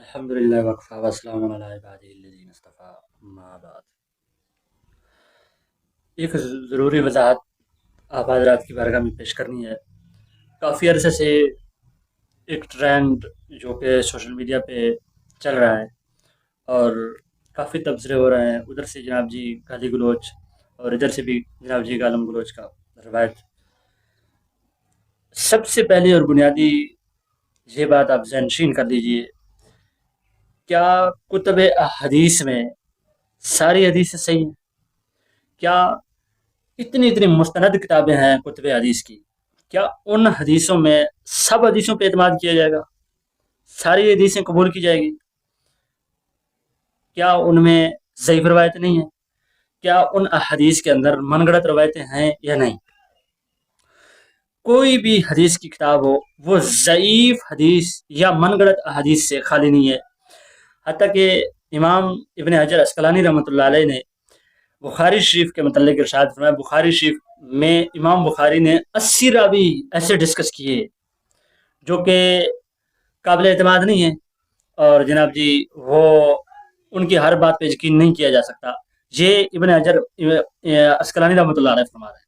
الحمدللہ وقفہ وسلام علی عبادہ الذین اصطفیٰ اما بعد۔ ایک ضروری وضاحت آپ حضرات کی بارگاہ میں پیش کرنی ہے۔ کافی عرصے سے ایک ٹرینڈ جو کہ سوشل میڈیا پہ چل رہا ہے اور کافی تبصرے ہو رہے ہیں، ادھر سے جناب جی گالی گلوچ اور ادھر سے بھی جناب جی گالم گلوچ کا روایت۔ سب سے پہلی اور بنیادی یہ بات آپ ذہن نشین کر لیجئے، کیا کتب حدیث میں ساری حدیثیں صحیح ہیں؟ کیا اتنی مستند کتابیں ہیں کتب حدیث کی، کیا ان حدیثوں میں سب حدیثوں پہ اعتماد کیا جائے گا؟ ساری حدیثیں قبول کی جائے گی؟ کیا ان میں ضعیف روایت نہیں ہیں؟ کیا ان احادیث کے اندر من گھڑت روایتیں ہیں یا نہیں؟ کوئی بھی حدیث کی کتاب ہو وہ ضعیف حدیث یا من گھڑت احادیث سے خالی نہیں ہے۔ حتیٰ کہ امام ابن حجر عسقلانی رحمۃ اللہ علیہ نے بخاری شریف کے متعلق ارشاد فرمایا، بخاری شریف میں امام بخاری نے 80 راوی ایسے ڈسکس کیے جو کہ قابل اعتماد نہیں ہیں، اور جناب جی وہ ان کی ہر بات پہ یقین نہیں کیا جا سکتا۔ یہ ابن حجر عسقلانی رحمۃ اللہ علیہ فرما رہے ہیں۔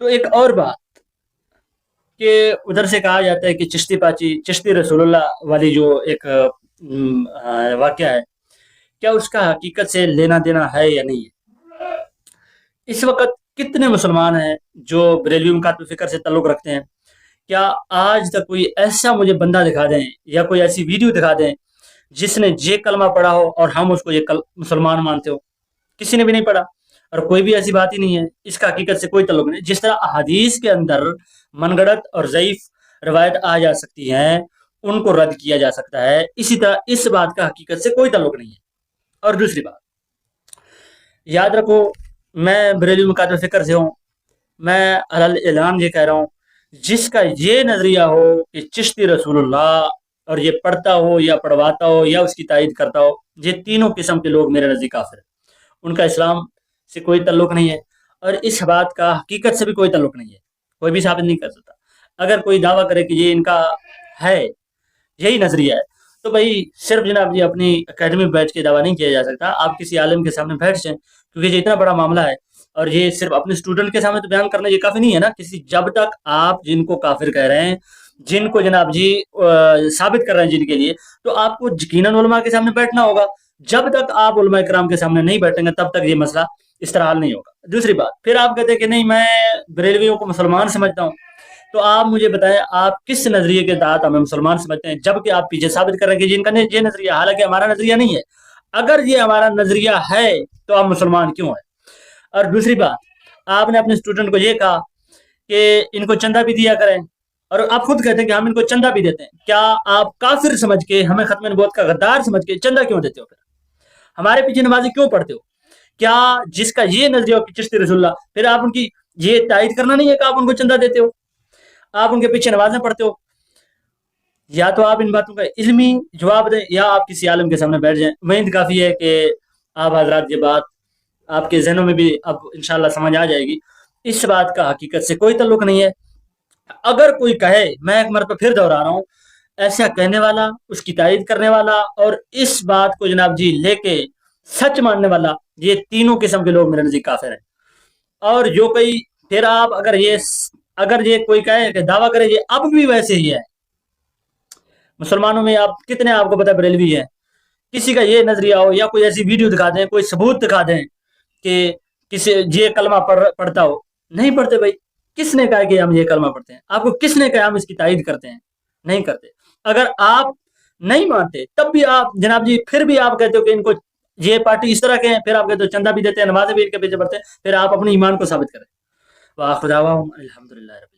تو ایک اور بات کہ ادھر سے کہا جاتا ہے کہ چشتی پاچی چشتی رسول اللہ والی جو ایک واقعہ ہے، کیا اس کا حقیقت سے لینا دینا ہے یا نہیں ہے؟ اس وقت کتنے مسلمان ہیں جو بریلوی مکاتب فکر سے تعلق رکھتے ہیں؟ کیا آج تک کوئی ایسا مجھے بندہ دکھا دیں یا کوئی ایسی ویڈیو دکھا دیں جس نے یہ کلمہ پڑھا ہو اور ہم اس کو یہ مسلمان مانتے ہو؟ کسی نے بھی نہیں پڑھا، اور کوئی بھی ایسی بات ہی نہیں ہے، اس کا حقیقت سے کوئی تعلق نہیں۔ جس طرح احادیث کے اندر من گھڑت اور ضعیف روایت آ جا سکتی ہیں، ان کو رد کیا جا سکتا ہے، اسی طرح اس بات کا حقیقت سے کوئی تعلق نہیں ہے۔ اور دوسری بات یاد رکھو، میں بریلوی مکاتب فکر سے ہوں، میں علی اعلان یہ کہہ رہا ہوں، جس کا یہ نظریہ ہو کہ چشتی رسول اللہ اور یہ پڑھتا ہو یا پڑھواتا ہو یا اس کی تائید کرتا ہو، یہ تینوں قسم کے لوگ میرے نزدیک کافر ہیں، ان کا اسلام سے کوئی تعلق نہیں ہے، اور اس بات کا حقیقت سے بھی کوئی تعلق نہیں ہے، کوئی بھی ثابت نہیں کر سکتا۔ اگر کوئی دعویٰ کرے کہ یہ ان کا ہے، یہی نظریہ ہے، تو بھائی صرف جناب جی اپنی اکیڈمی میں بیٹھ کے دعویٰ نہیں کیا جا سکتا، آپ کسی عالم کے سامنے بیٹھ جائیں، کیونکہ یہ اتنا بڑا معاملہ ہے، اور یہ صرف اپنے اسٹوڈنٹ کے سامنے تو بیان کرنا یہ کافی نہیں ہے نا۔ جب تک آپ جن کو کافر کہہ رہے ہیں، جن کو جناب جی ثابت کر رہے ہیں جن کے لیے، تو آپ کو یقیناً علماء کے سامنے بیٹھنا ہوگا۔ جب تک آپ علماء کرام کے سامنے نہیں بیٹھیں گے تب تک یہ مسئلہ اس طرح حل نہیں ہوگا۔ دوسری بات، پھر آپ کہتے ہیں کہ نہیں میں بریلویوں کو مسلمان سمجھتا ہوں، تو آپ مجھے بتائیں آپ کس نظریے کے تحت ہمیں مسلمان سمجھتے ہیں، جبکہ آپ پیچھے ثابت کر رہے ہیں کہ جن کا یہ نظریہ، حالانکہ ہمارا نظریہ نہیں ہے۔ اگر یہ ہمارا نظریہ ہے تو آپ مسلمان کیوں ہیں؟ اور دوسری بات، آپ نے اپنے اسٹوڈنٹ کو یہ کہا کہ ان کو چندہ بھی دیا کریں، اور آپ خود کہتے ہیں کہ ہم ان کو چندہ بھی دیتے ہیں۔ کیا آپ کافر سمجھ کے، ہمیں ختم نبوت کا غدار سمجھ کے چندہ کیوں دیتے ہو؟ پھر ہمارے پیچھے نمازی کیوں پڑھتے ہو؟ کیا جس کا یہ نظریہ ہو کہ چشتی رسول اللہ، پھر آپ ان کی یہ تائید کرنا نہیں ہے کہ آپ ان کو چندہ دیتے ہو، آپ ان کے پیچھے نمازیں پڑھتے ہو؟ یا تو آپ ان باتوں کا علمی جواب دیں یا آپ کسی عالم کے سامنے بیٹھ جائیں۔ امید کافی ہے کہ آپ حضرات یہ بات آپ کے ذہنوں میں بھی اب انشاءاللہ سمجھ آ جائے گی۔ اس بات کا حقیقت سے کوئی تعلق نہیں ہے۔ اگر کوئی کہے، میں ایک مرتبہ پھر دہرا رہا ہوں، ایسا کہنے والا، اس کی تائید کرنے والا اور اس بات کو جناب جی لے کے سچ ماننے والا، یہ تینوں قسم کے لوگ میرے نزدیک کافر ہیں۔ اور جو کوئی پھر آپ اگر یہ کوئی کہے کہ دعویٰ کرے یہ اب بھی ویسے ہی ہے، مسلمانوں میں آپ کتنے آپ کو پتہ بریلوی ہیں، کسی کا یہ نظریہ ہو یا کوئی ایسی ویڈیو دکھا دیں، کوئی ثبوت دکھا دیں کہ کسی یہ کلمہ پڑھتا ہو، نہیں پڑھتے بھائی۔ کس نے کہا کہ ہم یہ کلمہ پڑھتے ہیں؟ آپ کو کس نے کہا ہم اس کی تائید کرتے ہیں؟ نہیں کرتے۔ اگر آپ نہیں مانتے تب بھی آپ جناب جی پھر بھی آپ کہتے ہو کہ ان کو یہ پارٹی اس طرح کے ہیں، پھر آپ کہتے ہو چندہ بھی دیتے ہیں، نمازیں بھی ان کے پیچھے پڑھتے ہیں، پھر آپ اپنے ایمان کو ثابت کریں۔ وآخر دعواہم الحمدللہ رب